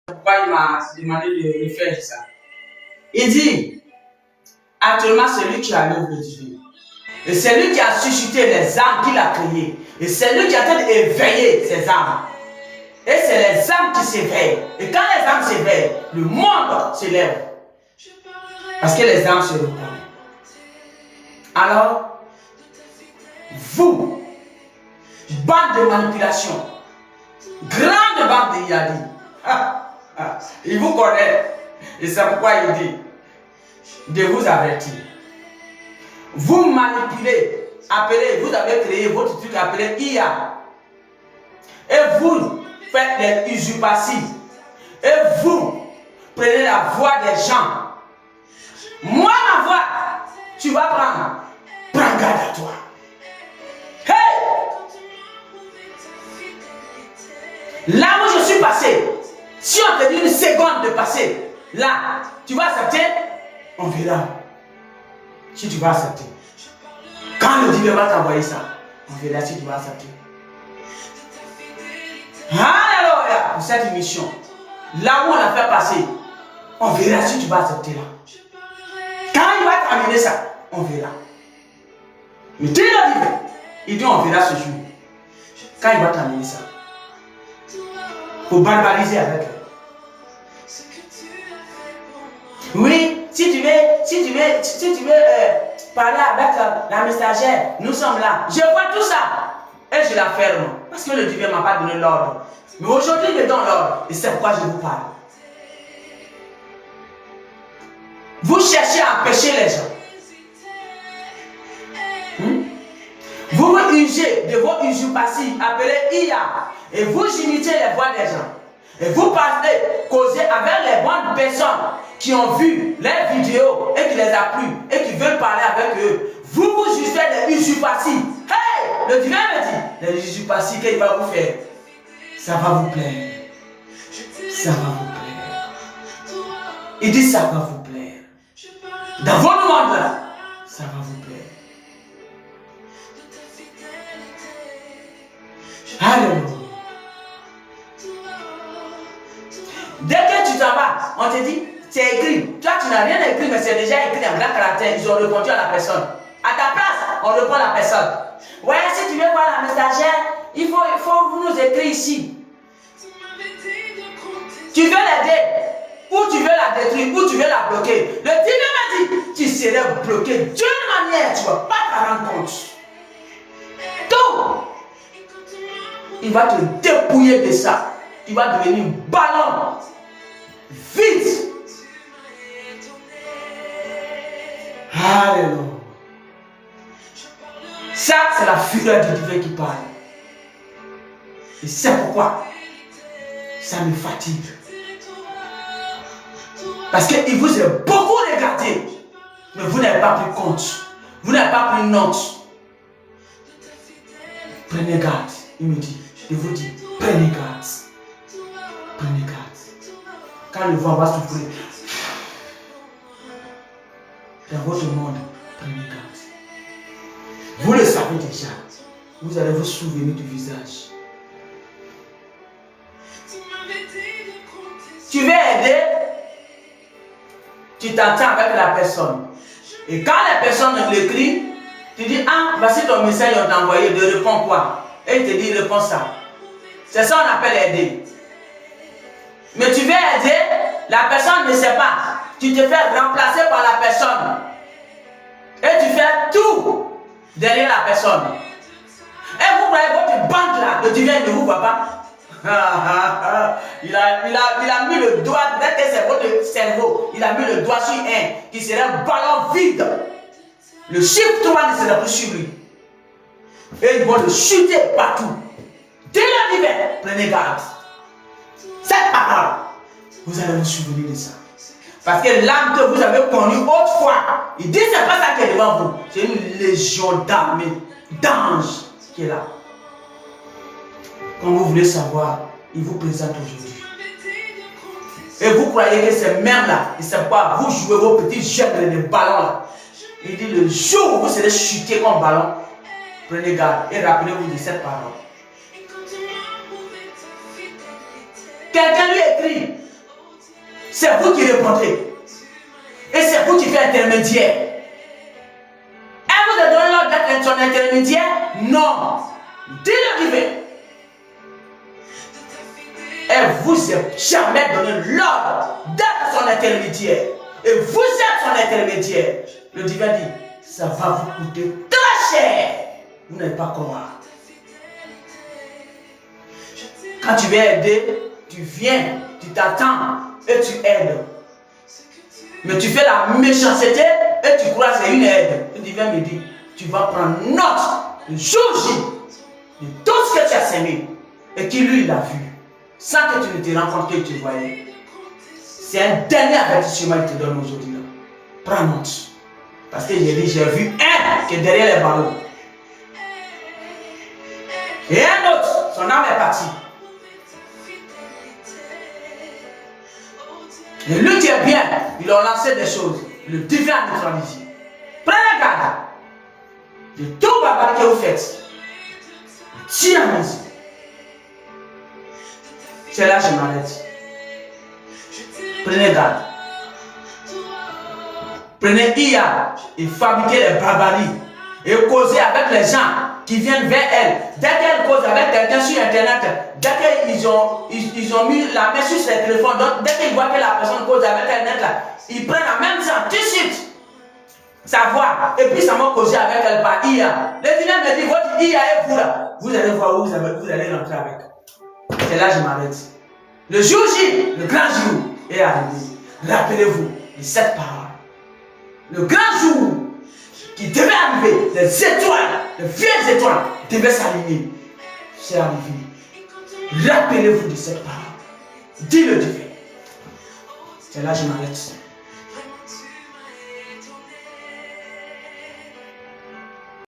Pourquoi il m'a demandé de faire ça? Il dit, actuellement, c'est lui qui a l'œuvre divine. Et c'est lui qui a suscité les âmes qu'il a créées. Et c'est lui qui a en train d'éveiller ces âmes. Et c'est les âmes qui s'éveillent. Et quand les âmes s'éveillent, le monde s'élève. Parce que les âmes se reconnaissent. Alors, vous, bande de manipulation, grande bande de Yadi, il vous connaît. Et c'est pourquoi il dit de vous avertir. Vous manipulez, appelez, vous avez créé votre truc appelé IA. Et vous faites des usurpations. Et vous prenez la voix des gens. Moi, ma voix, tu vas prendre. Prends garde à toi. Hey! Là où je suis passé, si on te dit une seconde de passer, là, tu vas accepter, on verra. Si tu vas accepter. Quand le divin va t'envoyer ça, on verra si tu vas accepter. Alléluia! Pour cette mission, là où on l'a fait passer, on verra si tu vas accepter là. Quand il va terminer ça, on verra. Mais tu le divin, il dit on verra ce jour. Quand il va terminer ça, pour barbariser avec eux. Oui, si tu veux parler avec la messagère, nous sommes là. Je vois tout ça. Et je la ferme. Parce que le divin ne m'a pas donné l'ordre. Mais aujourd'hui, il me donne l'ordre. Et c'est pourquoi je vous parle. Vous cherchez à empêcher les gens. Vous vous usez de vos usurpations appelées IA. Et vous imitez les voix des gens. Et vous parlez, causez avec les bonnes personnes qui ont vu les vidéos et qui les a plu et qui veulent parler avec eux. Vous vous faites des usurpations. Hey! Le divin me dit, les usurpations qu'il va vous faire, ça va vous plaire. Ça va vous plaire. Il dit, ça va vous plaire. Dans votre monde là, ça va vous plaire. Alléluia. Dès que tu t'en vas, on te dit, c'est écrit. Toi, tu n'as rien écrit, mais c'est déjà écrit en grand caractère. Ils ont répondu à la personne. À ta place, on répond à la personne. Ouais, si tu veux voir la messagère, il faut vous nous écrire ici. Tu veux l'aider, ou tu veux la détruire, ou tu veux la bloquer. Le divin m'a dit, tu serais bloqué d'une manière, tu ne vas pas te rendre compte. Donc, il va te dépouiller de ça. Tu vas devenir ballon. Vite. Alléluia. Ça, c'est la fureur du divin qui parle. Et c'est pourquoi ça me fatigue. Parce qu'il vous a beaucoup regardé. Mais vous n'avez pas pris compte. Vous n'avez pas pris note. Prenez garde. Il me dit, je vous dis, prenez garde. Prenez garde. Quand le vent va souffler dans votre monde, prenez garde. Vous le savez déjà. Vous allez vous souvenir du visage. Tu veux aider, tu t'entends avec la personne. Et quand la personne l'écrit, tu dis, ah, voici ton message, on t'a envoyé, de répondre quoi? Et il te dit, réponds ça. C'est ça qu'on appelle aider. Mais tu veux aider, la personne ne sait pas. Tu te fais remplacer par la personne. Et tu fais tout derrière la personne. Et vous voyez votre bande là, le divin ne vous voit pas. Il a mis le doigt, peut-être que c'est votre cerveau, il a mis le doigt sur un qui serait un ballon vide. Le chiffre 3 ne serait plus sur lui. Et ils vont le chuter partout. Dès l'hiver, prenez garde. Cette parole, vous allez vous souvenir de ça. Parce que l'âme que vous avez connue autrefois, il dit c'est pas ça qui est devant vous. C'est une légion d'armées, d'anges qui est là. Quand vous voulez savoir, il vous présente aujourd'hui. Et vous croyez que c'est même là, et c'est pas vous jouez vos petits jeux de ballons là. Il dit le jour où vous serez chuté comme ballon, prenez garde et rappelez-vous de cette parole. Quelqu'un lui écrit, C'est vous qui répondez. Et c'est vous qui faites intermédiaire. Elle vous a donné l'ordre d'être son intermédiaire? Non. Dis-le divin. Elle vous a jamais donné l'ordre d'être son intermédiaire. Et vous êtes son intermédiaire. Le divin dit, ça va vous coûter très cher. Vous n'allez pas croire. Quand tu veux aider, tu viens, tu t'attends et tu aides. Mais tu fais la méchanceté et tu crois que c'est une aide. Le divin me dit, tu vas prendre note le jour J de tout ce que tu as semé et qui lui l'a vu. Sans que tu ne te rends compte que tu voyais. C'est un dernier avertissement qu'il te donne aujourd'hui. Prends note. Parce que j'ai dit, j'ai vu un qui est derrière les barreaux. Et un autre, son âme est partie. Et lui qui est bien, il a lancé des choses. Le divin a neutralisé. Prenez garde de tout barbare que vous faites. Tiens, merci. C'est là que je m'arrête. Prenez garde. Prenez IA et fabriquez les barbaries et causez avec les gens qui viennent vers elle. Dès qu'elle cause avec quelqu'un sur internet, dès qu'ils ont mis la main sur ses téléphones, donc dès qu'ils voient que la personne cause avec internet, là, ils prennent la même sang tout de suite. Sa voix, et puis ça m'a causé avec elle par IA. Le divin me dit, votre IA est vous là. Vous allez voir où vous allez rentrer avec. C'est là que je m'arrête. Le jour J, le grand jour, est arrivé. Rappelez-vous de cette parole. Le grand jour qui devait arriver, les étoiles, les vieilles étoiles devaient s'aligner. C'est arrivé. Rappelez-vous de cette parole. Dis le divin. C'est là que je m'arrête.